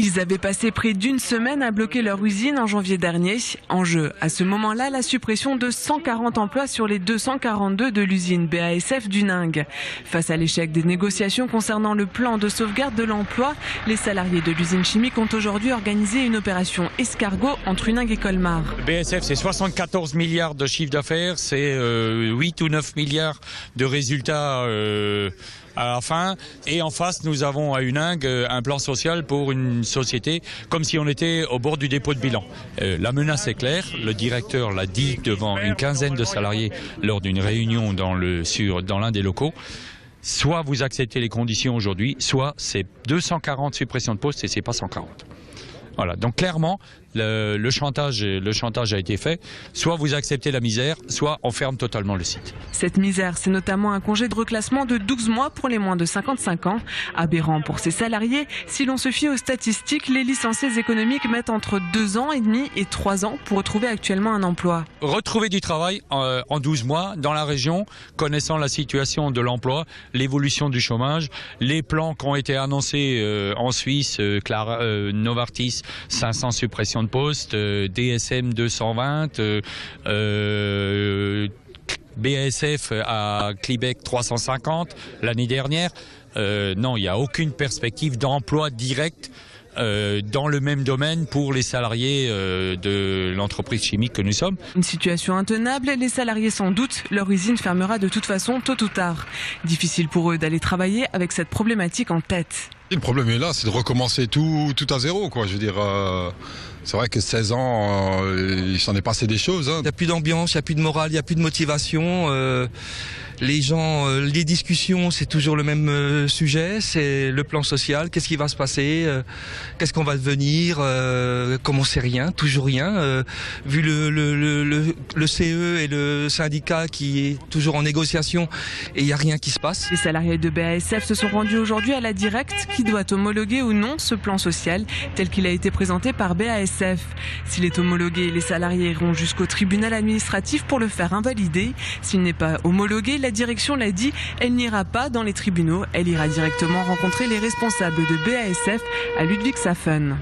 Ils avaient passé près d'une semaine à bloquer leur usine en janvier dernier. En jeu, à ce moment-là, la suppression de 140 emplois sur les 242 de l'usine BASF du Ninghe. Face à l'échec des négociations concernant le plan de sauvegarde de l'emploi, les salariés de l'usine chimique ont aujourd'hui organisé une opération escargot entre Huningue et Colmar. BASF, c'est 74 milliards de chiffre d'affaires, c'est 8 ou 9 milliards de résultats à la fin. Et en face, nous avons à Huningue un plan social pour une société comme si on était au bord du dépôt de bilan. La menace est claire, le directeur l'a dit devant une quinzaine de salariés lors d'une réunion dans l'un des locaux. Soit vous acceptez les conditions aujourd'hui, soit c'est 240 suppressions de postes et c'est pas 140. Voilà, donc clairement, le chantage a été fait. Soit vous acceptez la misère, soit on ferme totalement le site. Cette misère, c'est notamment un congé de reclassement de 12 mois pour les moins de 55 ans. Aberrant pour ces salariés, si l'on se fie aux statistiques, les licenciés économiques mettent entre 2 ans et demi et 3 ans pour retrouver actuellement un emploi. Retrouver du travail en 12 mois dans la région, connaissant la situation de l'emploi, l'évolution du chômage, les plans qui ont été annoncés en Suisse, Novartis, 500 suppressions de postes, DSM 220, BASF à Clebec 350 l'année dernière. Non, il n'y a aucune perspective d'emploi direct dans le même domaine pour les salariés de l'entreprise chimique que nous sommes. Une situation intenable, les salariés s'en doutent, leur usine fermera de toute façon tôt ou tard. Difficile pour eux d'aller travailler avec cette problématique en tête. Le problème est là, c'est de recommencer tout à zéro, quoi. Je veux dire, c'est vrai que 16 ans, il s'en est passé des choses. Il n'y a plus d'ambiance, il n'y a plus de morale, il n'y a plus de motivation. Les gens, les discussions, c'est toujours le même sujet, c'est le plan social, qu'est-ce qui va se passer, qu'est-ce qu'on va devenir, comme on sait rien, toujours rien. Vu le CE et le syndicat qui est toujours en négociation et il n'y a rien qui se passe. Les salariés de BASF se sont rendus aujourd'hui à la Directe qui doit homologuer ou non ce plan social tel qu'il a été présenté par BASF. S'il est homologué, les salariés iront jusqu'au tribunal administratif pour le faire invalider. S'il n'est pas homologué, la direction l'a dit, elle n'ira pas dans les tribunaux, elle ira directement rencontrer les responsables de BASF à Ludwigshafen.